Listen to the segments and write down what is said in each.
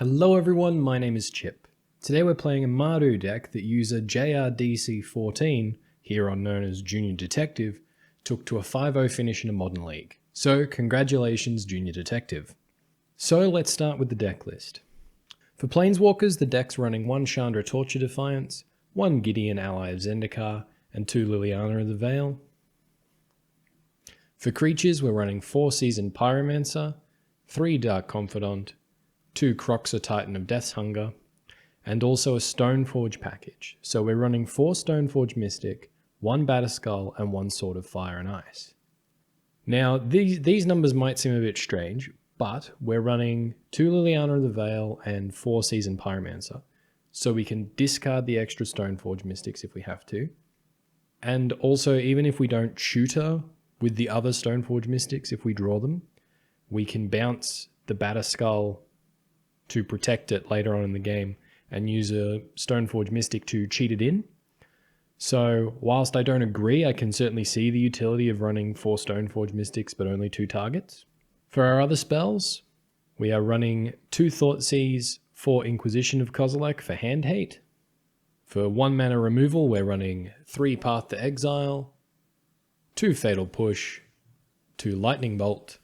Hello everyone, my name is Chip. Today we're playing a Mardu deck that user JRDC14, here on known as Junior Detective, took to a 5-0 finish in a modern league. So congratulations Junior Detective. So let's start with the deck list. For Planeswalkers, the deck's running 1 Chandra Torture Defiance, 1 Gideon Ally of Zendikar, and 2 Liliana of the Veil. For creatures, we're running 4 Seasoned Pyromancer, 3 Dark Confidant, 2 Croxa Titan of Death's Hunger, and also a Stoneforge package. So we're running 4 Stoneforge Mystic, 1 Batterskull, and 1 Sword of Fire and Ice. Now, these numbers might seem a bit strange, but we're running 2 Liliana of the Veil and 4 Seasoned Pyromancer, so we can discard the extra Stoneforge Mystics if we have to. And also, even if we don't tutor with the other Stoneforge Mystics, if we draw them, we can bounce the Batterskull to protect it later on in the game and use a Stoneforge Mystic to cheat it in. So whilst I don't agree, I can certainly see the utility of running 4 Stoneforge Mystics but only 2 targets. For our other spells, we are running 2 Thoughtseize, 4 Inquisition of Kozilek for hand hate. For 1 mana removal, we're running 3 Path to Exile, 2 Fatal Push, 2 Lightning Bolt,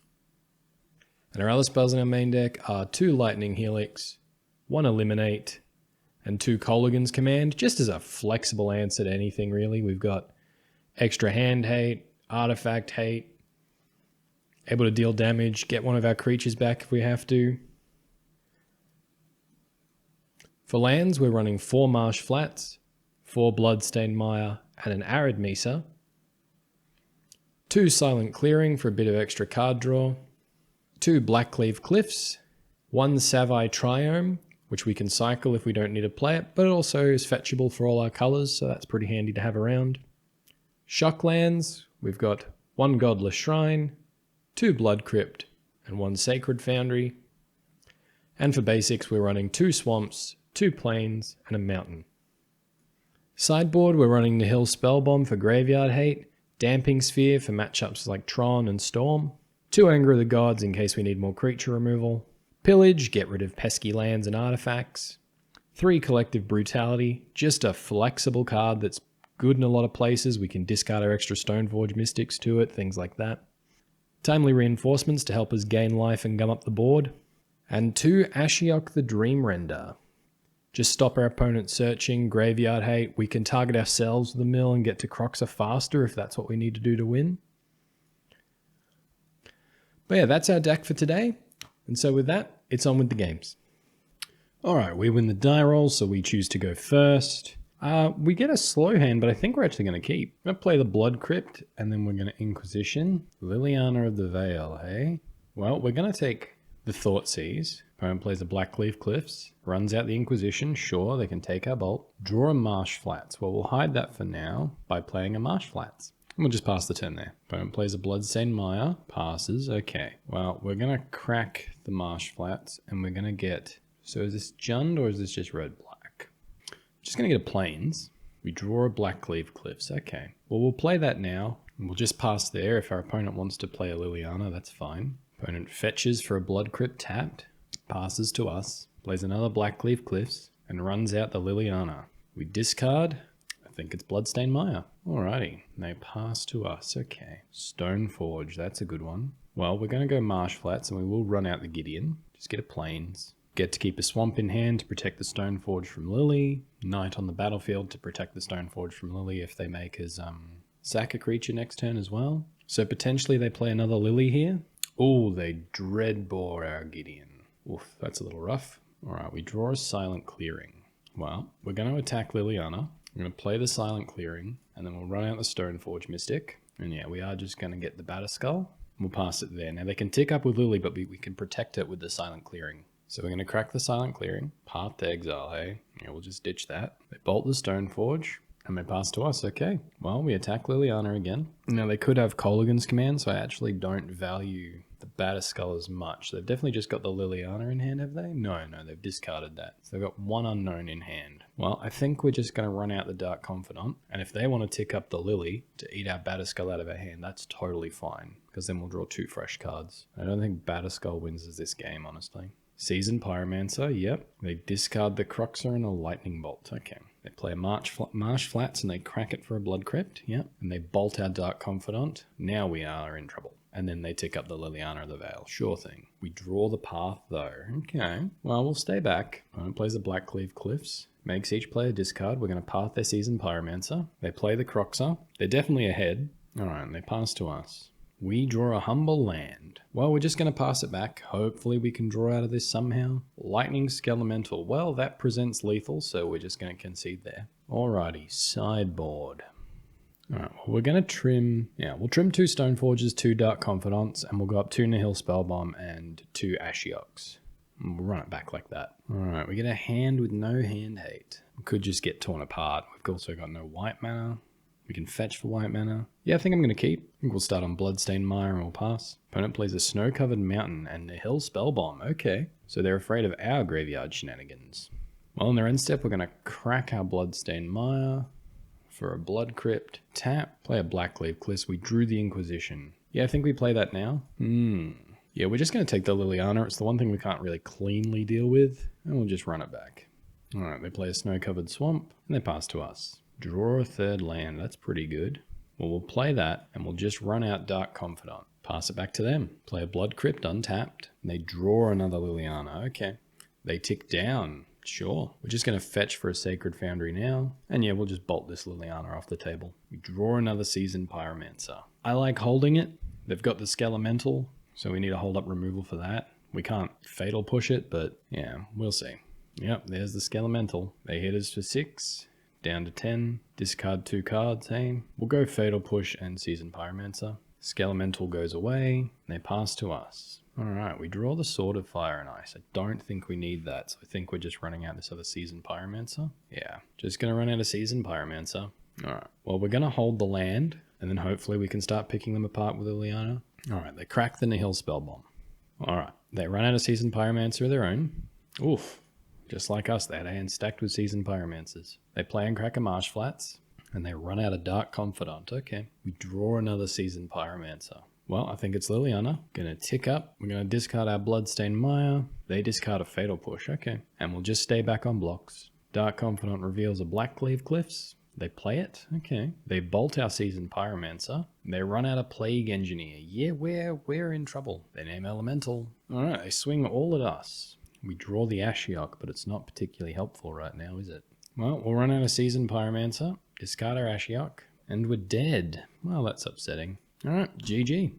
and our other spells in our main deck are 2 Lightning Helix, 1 Eliminate, and 2 Kolaghan's Command, just as a flexible answer to anything really. We've got extra hand hate, artifact hate, able to deal damage, get one of our creatures back if we have to. For lands, we're running 4 Marsh Flats, 4 Bloodstained Mire, and an Arid Mesa. 2 Silent Clearing for a bit of extra card draw. 2 Blackcleave Cliffs. 1 Savai Triome, which we can cycle if we don't need to play it, but it also is fetchable for all our colours, so that's pretty handy to have around. Shock lands, we've got 1 Godless Shrine, 2 Blood Crypt, and 1 Sacred Foundry. And for basics, we're running 2 Swamps, 2 Plains, and a Mountain. Sideboard, we're running Nihil Spellbomb for Graveyard Hate, Damping Sphere for matchups like Tron and Storm, 2 Anger of the Gods in case we need more creature removal, Pillage, get rid of pesky lands and artifacts, 3 Collective Brutality, just a flexible card that's good in a lot of places. We can discard our extra Stoneforge Mystics to it, things like that. Timely Reinforcements to help us gain life and gum up the board, and 2 Ashiok the Dreamrender. Just stop our opponent searching, Graveyard Hate. We can target ourselves with the mill and get to Croxa faster if that's what we need to do to win. But yeah, that's our deck for today. And so with that, it's on with the games. Alright, we win the die roll, so we choose to go first. We get a slow hand, but I think we're actually going to keep. I'm going to play the Blood Crypt, and then we're going to Inquisition. Liliana of the Veil, hey? Well, we're going to take the Thoughtseize. Opponent plays the Blackcleave Cliffs, runs out the Inquisition, sure, they can take our Bolt. Draw a Marsh Flats. Well, we'll hide that for now by playing a Marsh Flats. And we'll just pass the turn there. Opponent plays a Bloodstained Mire, passes, okay. Well, we're going to crack the Marsh Flats, and we're going to get... So is this Jund, or is this just red-black? Just going to get a Plains. We draw a Blackcleave Cliffs, okay. Well, we'll play that now, and we'll just pass there. If our opponent wants to play a Liliana, that's fine. Opponent fetches for a Blood Crypt tapped. Passes to us, plays another Blackcleave Cliffs, and runs out the Liliana. We discard, I think it's Bloodstained Mire. Alrighty, they pass to us, okay. Stoneforge, that's a good one. Well, we're going to go Marsh Flats, and we will run out the Gideon. Just get a Plains. Get to keep a Swamp in hand to protect the Stoneforge from Lily. Knight on the battlefield to protect the Stoneforge from Lily if they make us sack a creature next turn as well. So potentially they play another Lily here. Oh, they Dreadbore our Gideon. Oof, that's a little rough. Alright, we draw a Silent Clearing. Well, we're going to attack Liliana. We're going to play the Silent Clearing, and then we'll run out the Stoneforge Mystic. And yeah, we are just going to get the Batterskull. We'll pass it there. Now, they can tick up with Lily, but we can protect it with the Silent Clearing. So we're going to crack the Silent Clearing. Path to Exile, hey? Yeah, we'll just ditch that. They bolt the Stoneforge, and they pass to us. Okay, well, we attack Liliana again. Now, they could have Kolaghan's Command, so I actually don't value the Batterskull as much. They've definitely just got the Liliana in hand, have they? No, they've discarded that. So they've got 1 unknown in hand. Well, I think we're just going to run out the Dark Confidant, and if they want to tick up the Lily to eat our Batterskull out of our hand, that's totally fine, because then we'll draw 2 fresh cards. I don't think Batterskull wins us this game, honestly. Seasoned Pyromancer, yep. They discard the Croxer and a Lightning Bolt, okay. They play a Marsh Flats and they crack it for a Blood Crypt, yep. And they bolt our Dark Confidant. Now we are in trouble. And then they tick up the Liliana of the Veil, sure thing. We draw the path though, okay. Well, we'll stay back. Opponent plays the Blackcleave Cliffs. Makes each player discard. We're going to path their Seasoned Pyromancer. They play the Croxer. They're definitely ahead. Alright, and they pass to us. We draw a Humble Land. Well, we're just going to pass it back. Hopefully we can draw out of this somehow. Lightning Skelemental. Well, that presents lethal, so we're just going to concede there. Alrighty, sideboard. Alright, well, we're going to trim... Yeah, we'll trim 2 Stoneforges, 2 Dark Confidants, and we'll go up 2 Nihil Spellbomb and 2 Ashioks. And we'll run it back like that. Alright, we get a hand with no hand hate. We could just get torn apart. We've also got no white mana. We can fetch for white mana. Yeah, I think I'm going to keep. I think we'll start on Bloodstained Mire and we'll pass. Opponent plays a Snow-Covered Mountain and Nihil Spellbomb. Okay, so they're afraid of our graveyard shenanigans. Well, in their end step, we're going to crack our Bloodstained Mire for a Blood Crypt. Tap, play a Blackcleave Cliffs. We drew the Inquisition. Yeah, I think we play that now. Yeah, we're just going to take the Liliana. It's the one thing we can't really cleanly deal with. And we'll just run it back. Alright, they play a Snow-Covered Swamp and they pass to us. Draw a 3rd land, that's pretty good. Well, we'll play that, and we'll just run out Dark Confidant. Pass it back to them. Play a Blood Crypt untapped, and they draw another Liliana. Okay. They tick down. Sure. We're just going to fetch for a Sacred Foundry now. And yeah, we'll just bolt this Liliana off the table. We draw another Seasoned Pyromancer. I like holding it. They've got the Skelemental, so we need to hold up removal for that. We can't Fatal Push it, but yeah, we'll see. Yep, there's the Skelemental. They hit us for 6. Down to 10, discard 2 cards, hey? We'll go Fatal Push and Seasoned Pyromancer. Skelemental goes away, they pass to us. Alright, we draw the Sword of Fire and Ice. I don't think we need that, so I think we're just running out this other Seasoned Pyromancer. Yeah, just gonna run out of Seasoned Pyromancer. Alright, well we're gonna hold the land, and then hopefully we can start picking them apart with Liliana. Alright, they crack the Nihil Spellbomb. Alright, they run out of Seasoned Pyromancer of their own. Oof. Just like us, they had a hand stacked with Seasoned Pyromancers. They play and crack a Marsh Flats, and they run out a Dark Confidant. Okay, we draw another Seasoned Pyromancer. Well, I think it's Liliana. Gonna tick up. We're gonna discard our Bloodstained Mire. They discard a Fatal Push. Okay, and we'll just stay back on blocks. Dark Confidant reveals a Blackcleave Cliffs. They play it. Okay, they bolt our Seasoned Pyromancer. They run out a Plague Engineer. Yeah, we're in trouble. They name Elemental. All right, they swing all at us. We draw the Ashiok, but it's not particularly helpful right now, is it? Well, we'll run out of Seasoned Pyromancer, discard our Ashiok, and we're dead. Well, that's upsetting. Alright, GG.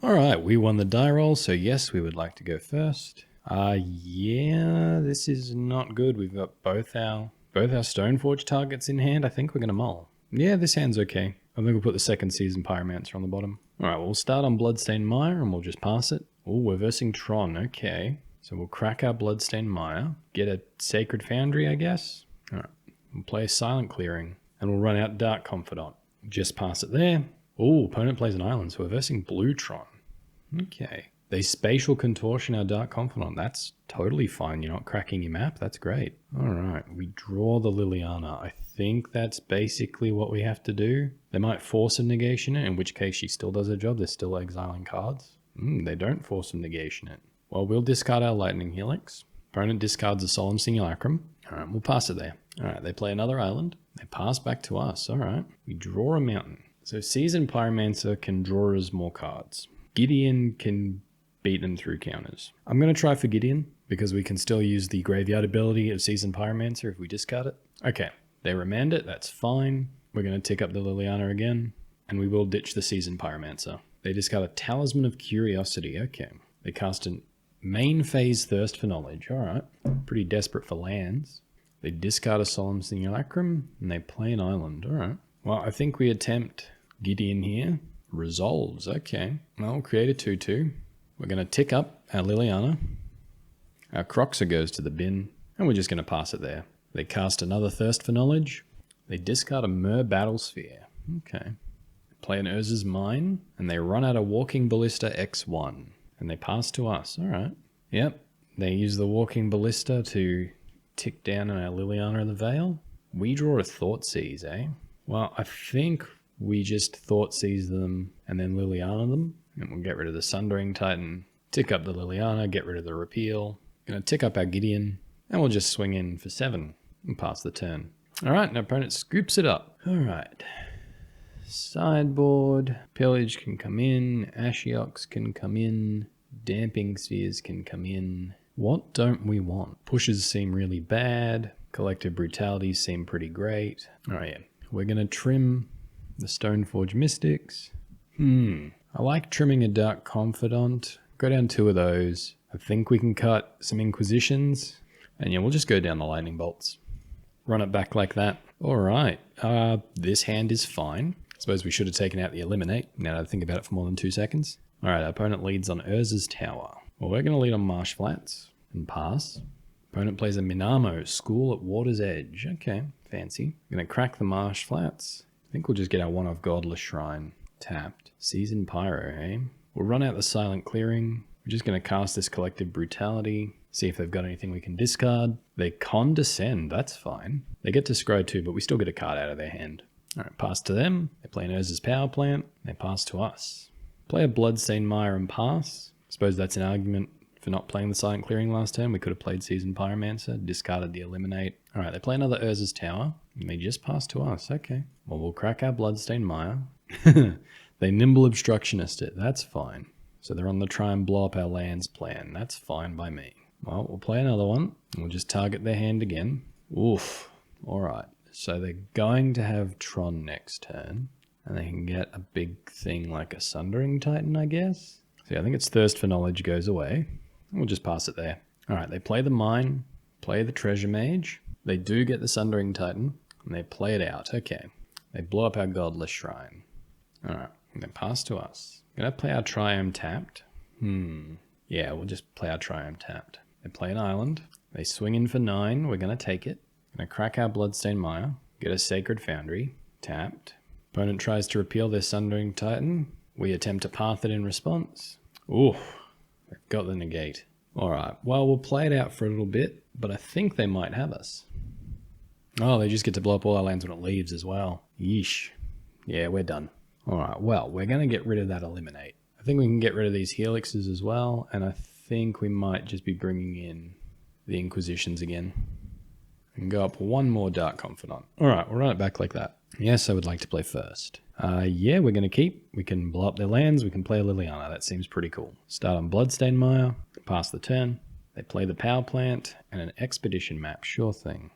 Alright, we won the die roll, so yes, we would like to go first. Yeah, this is not good. We've got both our Stoneforge targets in hand. I think we're going to mull. Yeah, this hand's okay. I think we'll put the second Seasoned Pyromancer on the bottom. Alright, we'll start on Bloodstained Mire, and we'll just pass it. Oh, we're versing Tron, okay. So we'll crack our Bloodstained Mire, get a Sacred Foundry, I guess. Alright, we'll play a Silent Clearing, and we'll run out Dark Confidant. Just pass it there. Oh, opponent plays an island, so we're versing Blue Tron. Okay. They Spatial Contortion our Dark Confidant. That's totally fine. You're not cracking your map. That's great. Alright, we draw the Liliana. I think that's basically what we have to do. They might force a negation it, in which case she still does her job. They're still exiling cards. They don't force a negation it. Well, we'll discard our Lightning Helix. Opponent discards a Solemn Simulacrum. Alright, we'll pass it there. Alright, they play another island. They pass back to us. Alright, we draw a mountain. So Seasoned Pyromancer can draw us more cards. Gideon can beat them through counters. I'm going to try for Gideon, because we can still use the graveyard ability of Seasoned Pyromancer if we discard it. Okay, they remand it. That's fine. We're going to tick up the Liliana again, and we will ditch the Seasoned Pyromancer. They discard a Talisman of Curiosity. Okay, they cast an main phase Thirst for Knowledge. Alright, pretty desperate for lands. They discard a Solemn Simulacrum, and they play an island. Alright, well, I think we attempt Gideon here. Resolves, okay. Well, we'll create a 2-2. We're going to tick up our Liliana. Our Croxer goes to the bin, and we're just going to pass it there. They cast another Thirst for Knowledge. They discard a Myr Battlesphere. Okay. They play an Urza's Mine, and they run out a Walking Ballista X1. And they pass to us. Alright. Yep. They use the Walking Ballista to tick down on our Liliana of the Veil. We draw a Thoughtseize, eh? Well, I think we just Thoughtseize them and then Liliana them. And we'll get rid of the Sundering Titan, tick up the Liliana, get rid of the Repeal. Gonna tick up our Gideon, and we'll just swing in for 7 and pass the turn. Alright, and our opponent scoops it up. Alright. Sideboard. Pillage can come in. Ashiox can come in. Damping Spheres can come in. What don't we want? Pushes seem really bad. Collective Brutality seem pretty great. Alright, yeah. We're gonna trim the Stoneforge Mystics. I like trimming a Dark Confidant. Go down 2 of those. I think we can cut some Inquisitions. And yeah, we'll just go down the Lightning Bolts. Run it back like that. Alright, this hand is fine. I suppose we should have taken out the Eliminate, now that I think about it for more than 2 seconds. Alright, our opponent leads on Urza's Tower. Well, we're going to lead on Marsh Flats and pass. Opponent plays a Minamo, School at Water's Edge. Okay, fancy. Going to crack the Marsh Flats. I think we'll just get our 1-off Godless Shrine tapped. Seasoned Pyro, eh? We'll run out the Silent Clearing. We're just going to cast this Collective Brutality. See if they've got anything we can discard. They condescend, that's fine. They get to scry too, but we still get a card out of their hand. Alright, pass to them. They play an Urza's Power Plant. They pass to us. Play a Bloodstained Mire and pass. Suppose that's an argument for not playing the Silent Clearing last turn. We could have played Seasoned Pyromancer, discarded the Eliminate. Alright, they play another Urza's Tower, and they just pass to us. Okay. Well, we'll crack our Bloodstained Mire. They Nimble Obstructionist it. That's fine. So they're on the try and blow up our lands plan. That's fine by me. Well, we'll play another one. We'll just target their hand again. Oof. Alright. So they're going to have Tron next turn. And they can get a big thing like a Sundering Titan, I guess. So yeah, I think it's Thirst for Knowledge goes away. We'll just pass it there. Alright, they play the Mine. Play the Treasure Mage. They do get the Sundering Titan. And they play it out. Okay. They blow up our Godless Shrine. Alright. And they pass to us. Gonna play our Triome tapped. Yeah, we'll just play our Triome tapped. They play an island. They swing in for 9. We're going to take it. Going to crack our Bloodstained Mire. Get a Sacred Foundry. Tapped. Opponent tries to repeal their Sundering Titan. We attempt to path it in response. Ooh, they've got the negate. Alright, well, we'll play it out for a little bit, but I think they might have us. Oh, they just get to blow up all our lands when it leaves as well. Yeesh. Yeah, we're done. Alright, well, we're going to get rid of that Eliminate. I think we can get rid of these Helixes as well, and I think we might just be bringing in the Inquisitions again. And go up 1 more Dark Confidant. Alright, we'll run it back like that. Yes, I would like to play first. Yeah, we're going to keep. We can blow up their lands. We can play a Liliana. That seems pretty cool. Start on Bloodstained Mire. Pass the turn. They play the Power Plant and an Expedition map. Sure thing.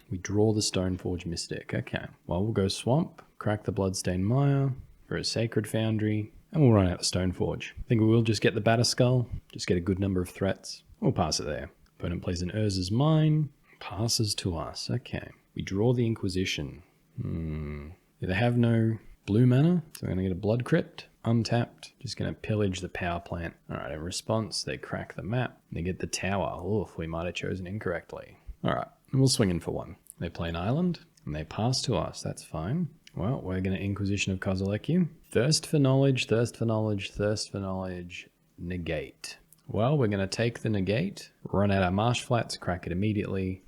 We draw the Stoneforge Mystic. Okay. Well, we'll go Swamp. Crack the Bloodstained Mire for a Sacred Foundry. And we'll run out the Stoneforge. I think we will just get the Batterskull. Just get a good number of threats. We'll pass it there. Opponent plays an Urza's Mine. Passes to us. Okay. We draw the Inquisition. They have no blue mana, so we're going to get a Blood Crypt. Untapped. Just going to pillage the Power Plant. Alright, in response, they crack the map. They get the tower. Oof, we might have chosen incorrectly. Alright, we'll swing in for 1. They play an island, and they pass to us. That's fine. Well, we're going to Inquisition of Kozilekyu. Thirst for Knowledge, Thirst for Knowledge, Thirst for Knowledge, negate. Well, we're going to take the negate, run out our Marsh Flats, crack it immediately,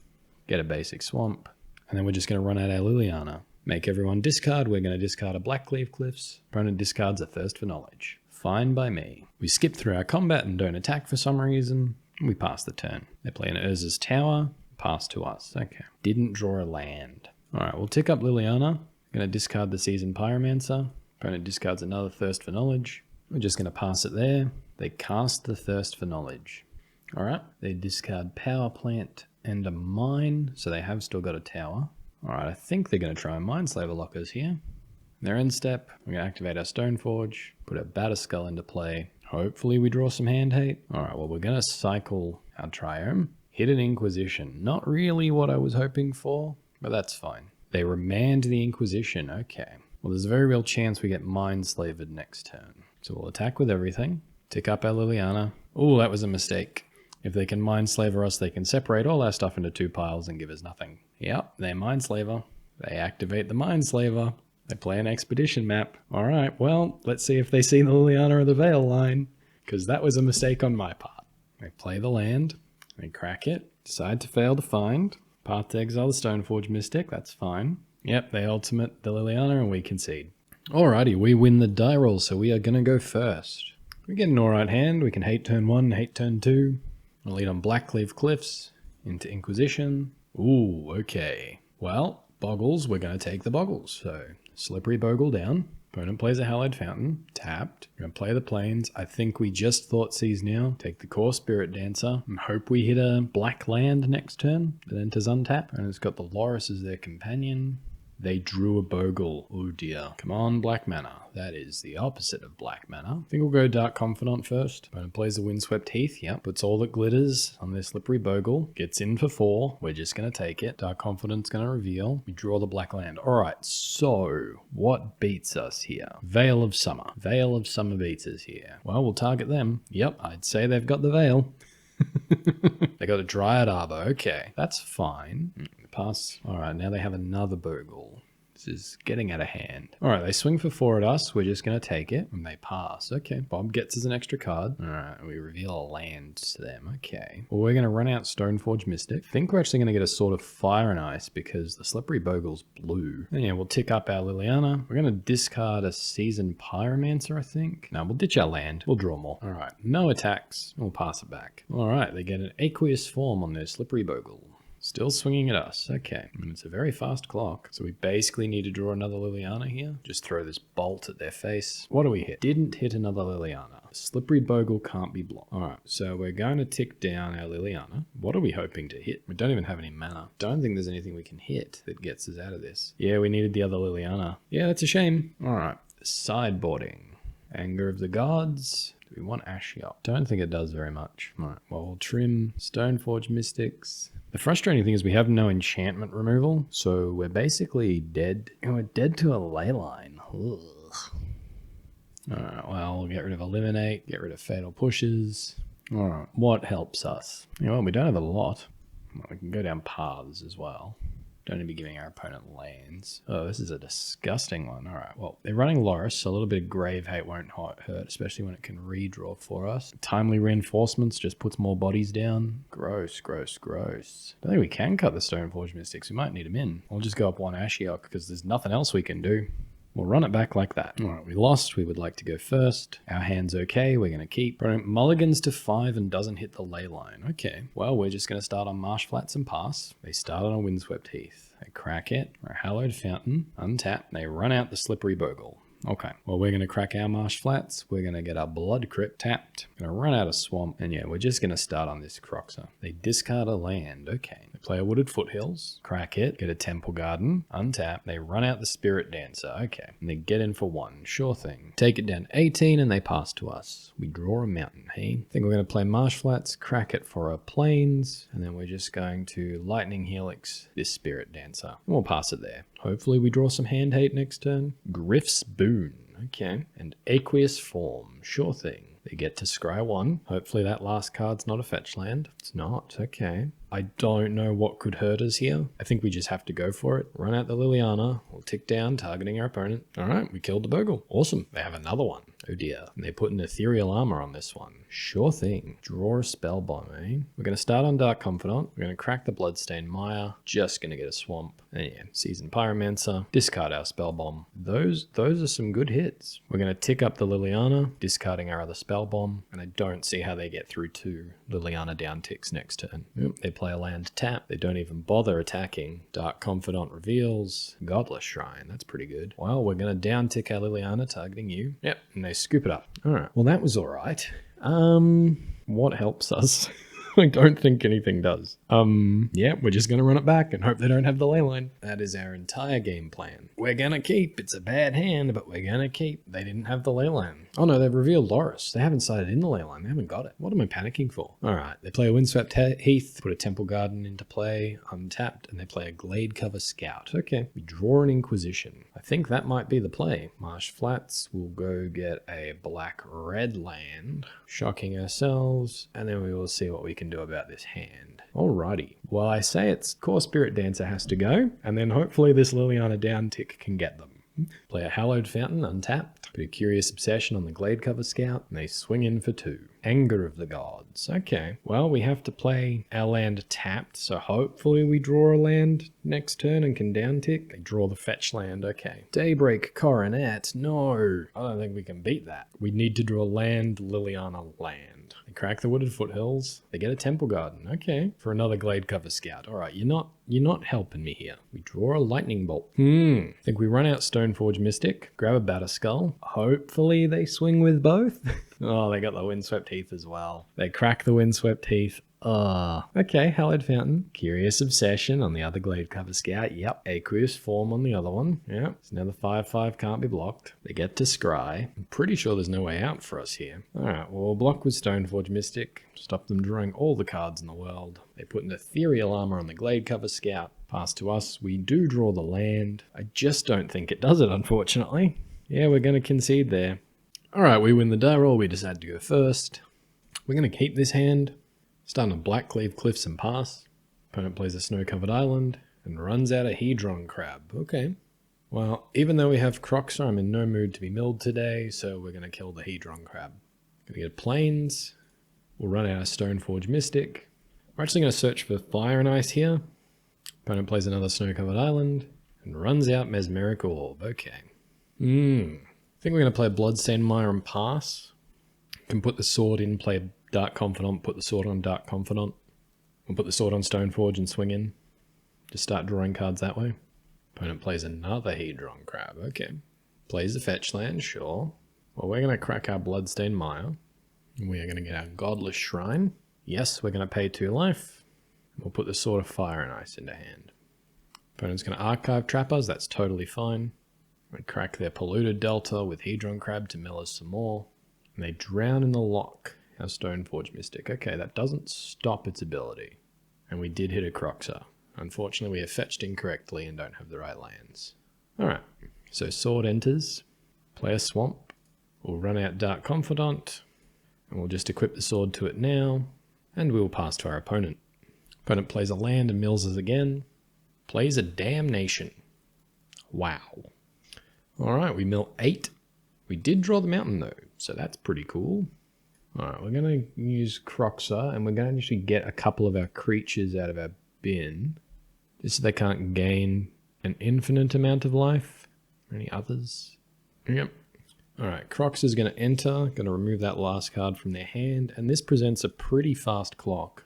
get a basic Swamp, and then we're just going to run out our Liliana. Make everyone discard. We're going to discard a Blackleaf Cliffs. Opponent discards a Thirst for Knowledge. Fine by me. We skip through our combat and don't attack for some reason. We pass the turn. They play an Urza's Tower. Pass to us. Okay. Didn't draw a land. Alright, we'll tick up Liliana. Going to discard the Seasoned Pyromancer. Opponent discards another Thirst for Knowledge. We're just going to pass it there. They cast the Thirst for Knowledge. Alright. They discard Power Plant and a Mine. So they have still got a tower. Alright, I think they're going to try and Mindslaver Lockers here. Their end step, we're going to activate our Stoneforge, put our Batterskull into play. Hopefully we draw some hand hate. Alright, well we're going to cycle our Triome. Hit an Inquisition. Not really what I was hoping for, but that's fine. They remand the Inquisition. Okay. Well, there's a very real chance we get Mindslavered next turn. So we'll attack with everything. Tick up our Liliana. Oh, that was a mistake. If they can Mindslaver us, they can separate all our stuff into 2 piles and give us nothing. Yep, they Mindslaver. They activate the Mindslaver. They play an Expedition map. Alright, well, let's see if they see the Liliana or the Veil line. Because that was a mistake on my part. They play the land. They crack it. Decide to fail to find. Path to exile the Stoneforge Mystic. That's fine. Yep, they ultimate the Liliana and we concede. Alrighty, we win the die roll, so we are going to go first. We get an alright hand. We can hate turn 1, hate turn 2. I'll lead on Blackcleave Cliffs into Inquisition. Ooh, okay. Well, Boggles, we're going to take the Boggles. So, Slippery Bogle down. Opponent plays a Hallowed Fountain. Tapped. We're going to play the Plains. I think we just Thoughtseize now. Take the core Spirit Dancer. And hope we hit a black land next turn that enters untap. And it's got the Loris as their companion. They drew a Bogle. Oh dear. Come on, black mana. That is the opposite of black mana. I think we'll go Dark Confidant first. Opponent plays the Windswept Heath. Yep. Puts all that glitters on their Slippery Bogle. Gets in for 4. We're just going to take it. Dark Confidant's going to reveal. We draw the black land. Alright, so what beats us here? Veil of Summer. Veil of Summer beats us here. Well, we'll target them. Yep, I'd say they've got the Veil. They got a Dryad Arbor. Okay, that's fine. Pass. Alright, now they have another Bogle. This is getting out of hand. Alright, they swing for 4 at us. We're just going to take it. And they pass. Okay, Bob gets us an extra card. Alright, we reveal a land to them. Okay. Well, we're going to run out Stoneforge Mystic. I think we're actually going to get a Sword of Fire and Ice because the Slippery Bogle's blue. And yeah, we'll tick up our Liliana. We're going to discard a Seasoned Pyromancer, I think. No, we'll ditch our land. We'll draw more. Alright, no attacks. We'll pass it back. Alright, they get an Aqueous Form on their Slippery Bogle. Still swinging at us. Okay. And it's a very fast clock. So we basically need to draw another Liliana here. Just throw this bolt at their face. What do we hit? Didn't hit another Liliana. Slippery Bogle can't be blocked. Alright, so we're going to tick down our Liliana. What are we hoping to hit? We don't even have any mana. Don't think there's anything we can hit that gets us out of this. Yeah, we needed the other Liliana. Yeah, that's a shame. Alright. Sideboarding. Anger of the Gods. Do we want Ashiok? Don't think it does very much. Alright, well, we'll trim Stoneforge Mystics. The frustrating thing is we have no enchantment removal, so we're basically dead. We're dead to a Leyline. Alright, well, we'll get rid of Eliminate, get rid of Fatal Pushes. Alright, what helps us? Well, we don't have a lot. Well, we can go down paths as well. Don't need to be giving our opponent lands. Oh, this is a disgusting one. All right, well, they're running Loris, so a little bit of grave hate won't hurt, especially when it can redraw for us. Timely Reinforcements just puts more bodies down. Gross, gross, gross. Don't think we can cut the Stoneforge Mystics. We might need them in. We'll just go up one Ashiok because there's nothing else we can do. We'll run it back like that. All right, we lost. We would like to go first. Our hand's okay. We're going to keep. Mulligans to 5 and doesn't hit the ley line. Okay, well, we're just going to start on Marsh Flats and pass. They start on a Windswept Heath. They crack it. Or a Hallowed Fountain. Untap. They run out the Slippery Bogle. Okay, well, we're going to crack our Marsh Flats. We're going to get our Blood Crypt tapped. Going to run out of Swamp. And yeah, we're just going to start on this Croxer. They discard a land. Okay. They play a Wooded Foothills. Crack it. Get a Temple Garden. Untap. They run out the Spirit Dancer. Okay. And they get in for 1. Sure thing. Take it down 18 and they pass to us. We draw a mountain, hey? I think we're going to play Marsh Flats, crack it for our Plains, and then we're just going to Lightning Helix this Spirit Dancer. And we'll pass it there. Hopefully we draw some hand hate next turn. Griff's Boon. Okay. And Aqueous Form. Sure thing. They get to scry 1. Hopefully that last card's not a fetch land. It's not. Okay. I don't know what could hurt us here. I think we just have to go for it. Run out the Liliana. We'll tick down, targeting our opponent. All right, we killed the Bogle. Awesome. They have another one. Oh dear. And they put an Ethereal Armor on this one. Sure thing. Draw a Spell Bomb, eh? We're going to start on Dark Confidant. We're going to crack the Bloodstained Mire. Just going to get a Swamp. And yeah, Seasoned Pyromancer. Discard our Spell Bomb. Those are some good hits. We're going to tick up the Liliana, discarding our other Spell Bomb. And I don't see how they get through 2 Liliana down ticks next turn. Yep. They play a land tap. They don't even bother attacking. Dark Confidant reveals. Godless Shrine. That's pretty good. Well, we're going to down tick our Liliana, targeting you. Yep. And they scoop it up. All right. Well, that was all right. What helps us? I don't think anything does. Yeah, we're just going to run it back and hope they don't have the ley line. That is our entire game plan. We're going to keep. It's a bad hand, but we're going to keep. They didn't have the ley line. Oh no, they've revealed Loris. They haven't sided in the ley line. They haven't got it. What am I panicking for? All right, they play a Windswept Heath, put a Temple Garden into play, untapped, and they play a Glade Cover Scout. Okay, we draw an Inquisition. I think that might be the play. Marsh Flats will go get a black-red land, shocking ourselves, and then we will see what we can do about this hand. Alrighty. Well, I say it's Core Spirit Dancer has to go, and then hopefully this Liliana down tick can get them. Play a Hallowed Fountain, untapped. Put a Curious Obsession on the Glade Cover Scout, and they swing in for 2. Anger of the Gods. Okay, well, we have to play our land tapped, so hopefully we draw a land next turn and can downtick. They draw the fetch land, okay. Daybreak Coronet, no. I don't think we can beat that. We need to draw land, Liliana land. They crack the Wooded Foothills. They get a Temple Garden, okay. For another Glade Cover Scout. All right, you're not helping me here. We draw a Lightning Bolt. I think we run out Stoneforge Mystic, grab a Batterskull. Hopefully they swing with both. Oh, they got the Windswept Heath as well. They crack the Windswept Heath. Okay, Hallowed Fountain. Curious Obsession on the other Glade Cover Scout. Yep. Aqueous Form on the other one. Yep. So now the 5/5 can't be blocked. They get to Scry. I'm pretty sure there's no way out for us here. Alright, well, we'll block with Stoneforge Mystic. Stop them drawing all the cards in the world. They put an Ethereal Armor on the Glade Cover Scout. Pass to us. We do draw the land. I just don't think it does it, unfortunately. Yeah, we're going to concede there. Alright, we win the die roll. We decide to go first. We're going to keep this hand. Start on Blackcleave Cliffs and pass. Opponent plays a Snow-Covered Island and runs out a Hedron Crab. Okay. Well, even though we have Croxer, I'm in no mood to be milled today, so we're going to kill the Hedron Crab. Gonna get Plains. We'll run out of Stoneforge Mystic. We're actually going to search for Fire and Ice here. Opponent plays another Snow-Covered Island and runs out Mesmeric Orb. Okay. I think we're going to play Bloodstained Mire and pass. Can put the sword in, play Dark Confidant, put the sword on Dark Confidant. We'll put the sword on Stoneforge and swing in. Just start drawing cards that way. Opponent plays another Hedron Crab. Okay. Plays the fetch land, sure. Well, we're going to crack our Bloodstained Mire. We are going to get our Godless Shrine. Yes, we're going to pay 2 life. We'll put the Sword of Fire and Ice into hand. Opponent's going to Archive Trappers. That's totally fine. We crack their Polluted Delta with Hedron Crab to mill us some more. And they drown in the lock. Our Stoneforge Mystic. Okay, that doesn't stop its ability. And we did hit a Croxer. Unfortunately, we have fetched incorrectly and don't have the right lands. Alright, so Sword enters. Play a Swamp. We'll run out Dark Confidant. And we'll just equip the sword to it now. And we will pass to our opponent. Opponent plays a land and mills us again. Plays a Damnation. Wow. Alright, we mill 8. We did draw the mountain though, so that's pretty cool. Alright, we're going to use Croxer, and we're going to actually get a couple of our creatures out of our bin. Just so they can't gain an infinite amount of life. Any others? Yep. Alright, Croxer's going to enter, going to remove that last card from their hand, and this presents a pretty fast clock.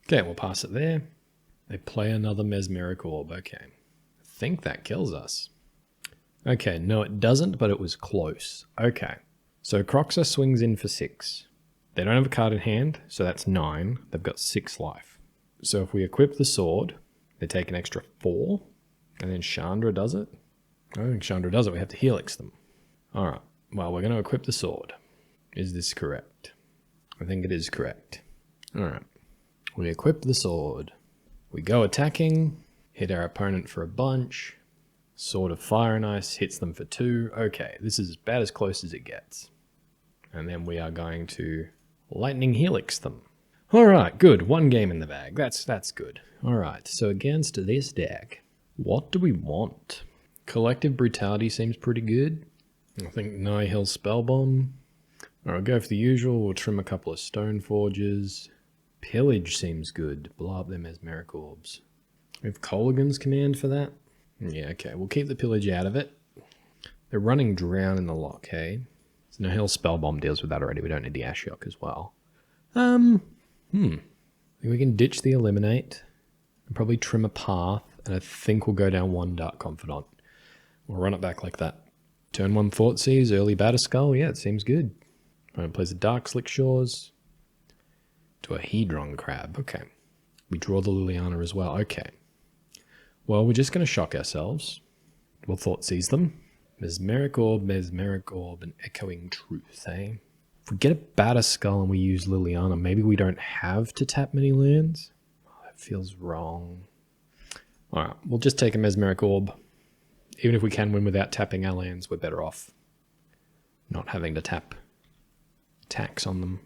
Okay, we'll pass it there. They play another Mesmeric Orb, okay. I think that kills us. Okay, no it doesn't, but it was close. Okay. So Croxer swings in for 6. They don't have a card in hand, so that's 9. They've got 6 life. So if we equip the sword, they take an extra 4, and then Chandra does it. I don't think Chandra does it, we have to helix them. Alright, well we're going to equip the sword. Is this correct? I think it is correct. Alright, we equip the sword. We go attacking, hit our opponent for a bunch. Sword of Fire and Ice hits them for 2. Okay, this is about as close as it gets. And then we are going to Lightning Helix them. Alright, good. 1 game in the bag. That's good. Alright, so against this deck, what do we want? Collective Brutality seems pretty good. I think Nihil Spellbomb. Alright, we'll go for the usual. We'll trim a couple of Stoneforges. Pillage seems good. Blow up their Mesmeric Orbs. We have Kolaghan's Command for that. Yeah, okay. We'll keep the Pillage out of it. They're running Drown in the lock, hey? So Nihil Spellbomb deals with that already. We don't need the Ashiok as well. I think we can ditch the Eliminate. And probably trim a Path. And I think we'll go down 1 Dark Confidant. We'll run it back like that. Turn 1 Thoughtseize, early Batterskull. Yeah, it seems good. Opponent plays a Dark Slick Shores. To a Hedron Crab. Okay. We draw the Liliana as well. Okay. Well, we're just going to shock ourselves. We'll Thoughtseize them. Mesmeric Orb, and Echoing Truth, eh? If we get a Batterskull and we use Liliana, maybe we don't have to tap many lands? Oh, that feels wrong. Alright, we'll just take a Mesmeric Orb. Even if we can win without tapping our lands, we're better off not having to tap tax on them.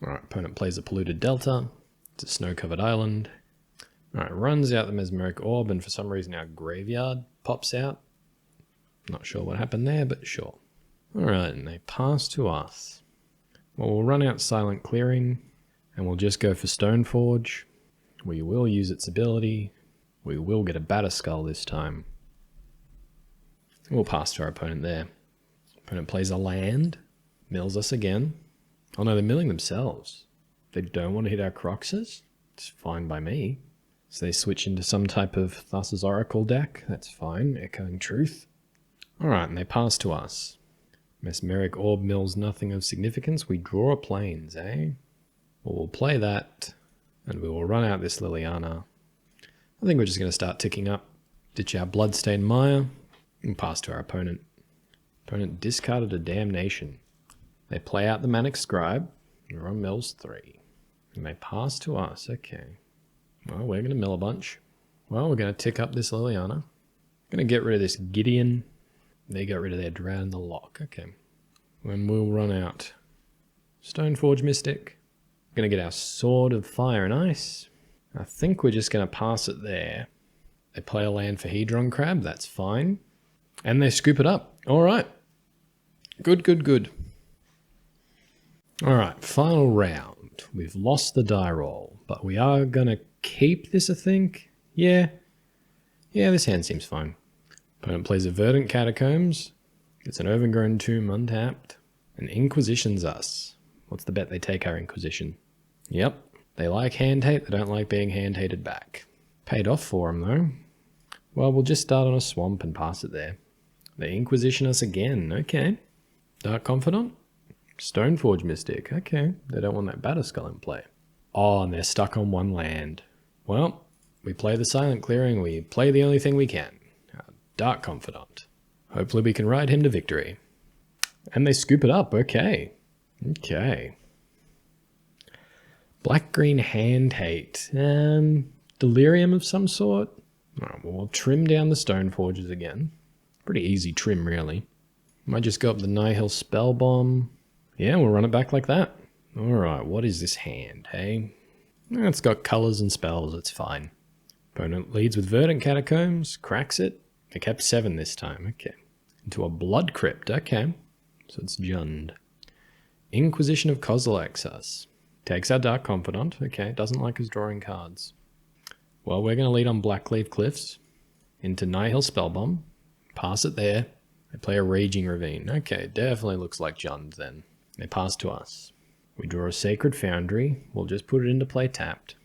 Alright, opponent plays a Polluted Delta. It's a Snow-Covered Island. Alright, runs out the Mesmeric Orb, and for some reason our Graveyard pops out. Not sure what happened there, but sure. Alright, and they pass to us. Well, we'll run out Silent Clearing, and we'll just go for Stoneforge. We will use its ability. We will get a Batterskull this time. We'll pass to our opponent there. Opponent plays a land, mills us again. Oh no, they're milling themselves. They don't want to hit our Croxes? It's fine by me. So they switch into some type of Thassa's Oracle deck. That's fine. Echoing Truth. Alright, and they pass to us. Mesmeric Orb mills nothing of significance. We draw planes, eh? Well, we'll play that, and we will run out this Liliana. I think we're just going to start ticking up. Ditch our Bloodstained Mire, and pass to our opponent. Opponent discarded a Damnation. They play out the Manic Scribe. We're on mills 3. And they pass to us, okay. Well, we're going to mill a bunch. Well, we're going to tick up this Liliana. Going to get rid of this Gideon. They got rid of their Drown in the Lock, okay. When we'll run out Stoneforge Mystic. Going to get our Sword of Fire and Ice. I think we're just going to pass it there. They play a land for Hedron Crab, that's fine. And they scoop it up. Alright. Good, good, good. Alright, final round. We've lost the die roll, but we are going to keep this, I think. Yeah. Yeah, this hand seems fine. Opponent plays a Verdant Catacombs. Gets an Overgrown Tomb untapped. And Inquisitions us. What's the bet they take our Inquisition? Yep. They like hand hate, they don't like being hand hated back. Paid off for them though. Well, we'll just start on a swamp and pass it there. They Inquisition us again, okay. Dark Confidant? Stoneforge Mystic, okay. They don't want that Batterskull in play. Oh, and they're stuck on one land. Well, we play the Silent Clearing, we play the only thing we can. Dark Confidant. Hopefully we can ride him to victory. And they scoop it up, okay. Okay. Black-green hand hate. Delirium of some sort? Alright, well, we'll trim down the Stoneforges again. Pretty easy trim, really. Might just go up the Nihil Spell Bomb. Yeah, we'll run it back like that. Alright, what is this hand, hey? It's got colours and spells, it's fine. Opponent leads with Verdant Catacombs, cracks it. They kept 7 this time, okay. Into a Blood Crypt, okay. So it's Jund. Inquisition of Kozilek's us. Takes our Dark Confidant, okay. Doesn't like us drawing cards. Well, we're going to lead on Blackleaf Cliffs. Into Nihil Spellbomb. Pass it there. They play a Raging Ravine. Okay, definitely looks like Jund then. They pass to us. We draw a Sacred Foundry. We'll just put it into play tapped.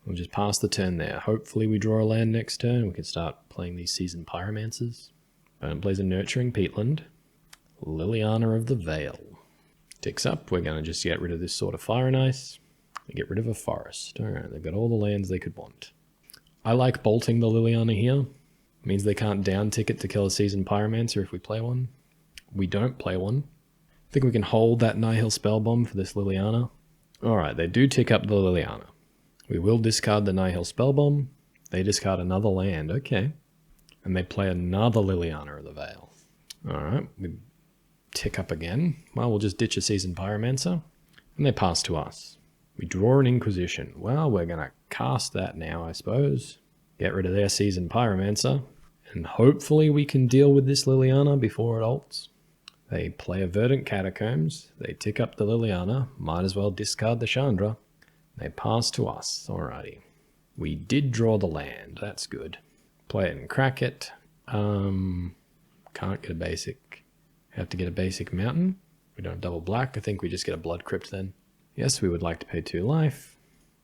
We'll just pass the turn there. Hopefully we draw a land next turn. We can start playing these Seasoned Pyromancers. Opponent plays a Nurturing Peatland. Liliana of the Veil. Ticks up. We're going to just get rid of this Sword of Fire and Ice. And get rid of a forest. Alright, they've got all the lands they could want. I like bolting the Liliana here. It means they can't down ticket to kill a Seasoned Pyromancer if we play one. We don't play one. I think we can hold that Nihil Spellbomb for this Liliana. Alright, they do tick up the Liliana. We will discard the Nihil Spellbomb. They discard another land, okay. And they play another Liliana of the Veil. Alright, we tick up again. Well, we'll just ditch a Seasoned Pyromancer. And they pass to us. We draw an Inquisition. Well, we're going to cast that now, I suppose. Get rid of their Seasoned Pyromancer. And hopefully we can deal with this Liliana before it ults. They play a Verdant Catacombs. They tick up the Liliana. Might as well discard the Chandra. They pass to us. Alrighty. We did draw the land. That's good. Play it and crack it. Can't get a basic. Have to get a basic mountain. We don't double black. I think we just get a Blood Crypt then. Yes, we would like to pay 2 life.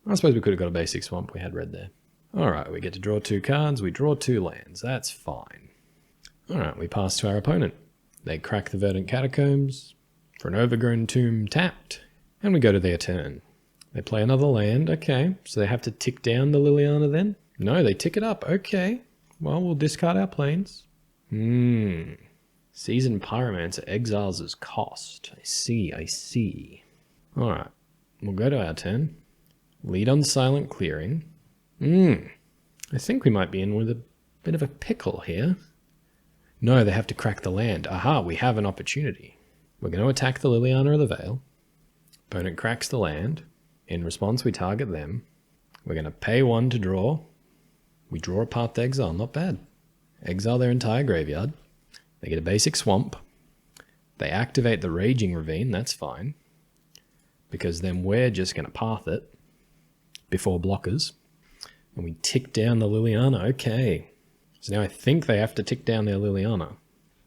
I suppose we could have got a basic swamp. We had red there. Alright, we get to draw 2 cards. We draw 2 lands. That's fine. Alright, we pass to our opponent. They crack the Verdant Catacombs for an Overgrown Tomb tapped. And we go to their turn. They play another land. Okay, so they have to tick down the Liliana then? No, they tick it up. Okay. Well, we'll discard our planes. Seasoned Pyromancer exiles as cost. I see, I see. Alright, we'll go to our turn. Lead on Silent Clearing. I think we might be in with a bit of a pickle here. No, they have to crack the land. Aha, we have an opportunity. We're going to attack the Liliana of the Veil. Opponent cracks the land. In response, we target them. We're going to pay 1 to draw. We draw a Path to Exile, not bad. Exile their entire graveyard. They get a basic swamp. They activate the Raging Ravine, that's fine. because then we're just going to path it before blockers. And we tick down the Liliana. Okay. So now I think they have to tick down their Liliana.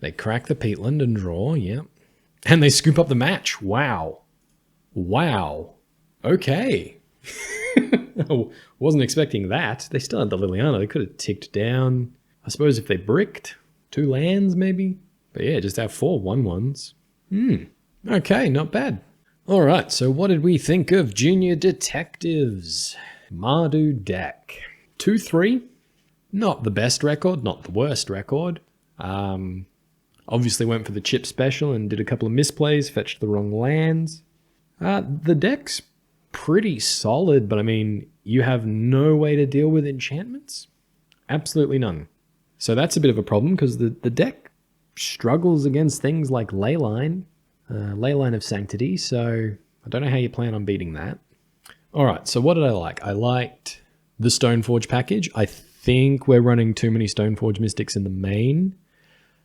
They crack the peatland and draw, yep. And they scoop up the match. Wow. Wow. Okay. I wasn't expecting that. They still had the Liliana. They could have ticked down. I suppose if they bricked 2 lands maybe. But yeah, just have 4 1/1s. Okay, not bad. All right, so what did we think of Junior Detectives? Mardu deck. 2-3. Not the best record, not the worst record. Obviously went for the chip special and did a couple of misplays, fetched the wrong lands. The deck's pretty solid, but I mean, you have no way to deal with enchantments? Absolutely none. So that's a bit of a problem because the deck struggles against things like Leyline, Leyline of Sanctity, so I don't know how you plan on beating that. All right, so what did I like? I liked the Stoneforge package. I think we're running too many Stoneforge Mystics in the main.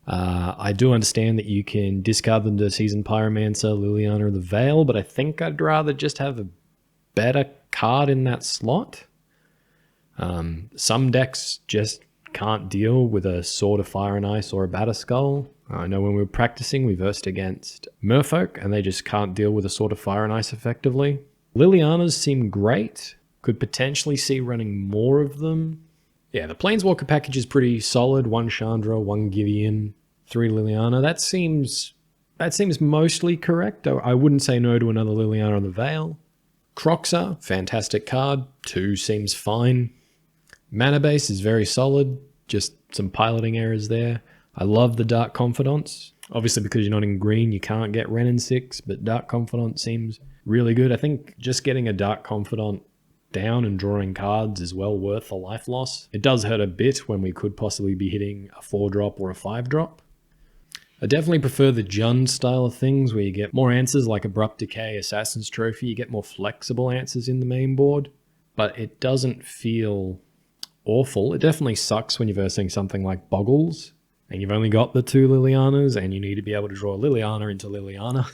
I do understand that you can discard them to Seasoned Pyromancer, Liliana, or the Veil, but I think I'd rather just have a better card in that slot. Some decks just can't deal with a Sword of Fire and Ice or a Batterskull. I know when we were practicing, we versed against Merfolk, and they just can't deal with a Sword of Fire and Ice effectively. Lilianas seem great. Could potentially see running more of them. Yeah, the Planeswalker package is pretty solid. 1 Chandra, 1 Gideon, 3 Liliana. That seems mostly correct. I wouldn't say no to another Liliana on the Veil. Croxa, fantastic card. 2 seems fine. Mana base is very solid. Just some piloting errors there. I love the Dark Confidants. Obviously, because you're not in green, you can't get Ren in 6, but Dark Confidant seems really good. I think just getting a Dark Confidant down and drawing cards is well worth the life loss. It does hurt a bit when we could possibly be hitting a 4-drop or a 5-drop. I definitely prefer the Jund style of things where you get more answers like Abrupt Decay, Assassin's Trophy. You get more flexible answers in the main board, but it doesn't feel awful. It definitely sucks when you're versing something like Boggles and you've only got the 2 Lilianas and you need to be able to draw Liliana into Liliana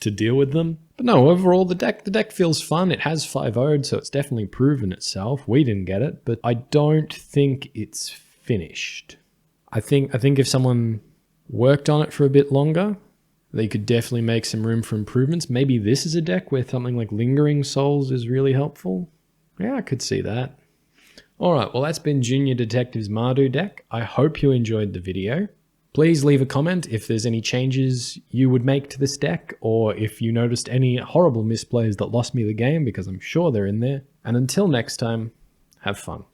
to deal with them. But no, overall the deck feels fun. It has 5-0'd, so it's definitely proven itself. We didn't get it, but I don't think it's finished. I think if someone worked on it for a bit longer, they could definitely make some room for improvements. Maybe this is a deck where something like Lingering Souls is really helpful. Yeah, I could see that. All right, well, that's been Junior Detective's Mardu deck. I hope you enjoyed the video. Please leave a comment if there's any changes you would make to this deck, or if you noticed any horrible misplays that lost me the game, because I'm sure they're in there. And until next time, have fun.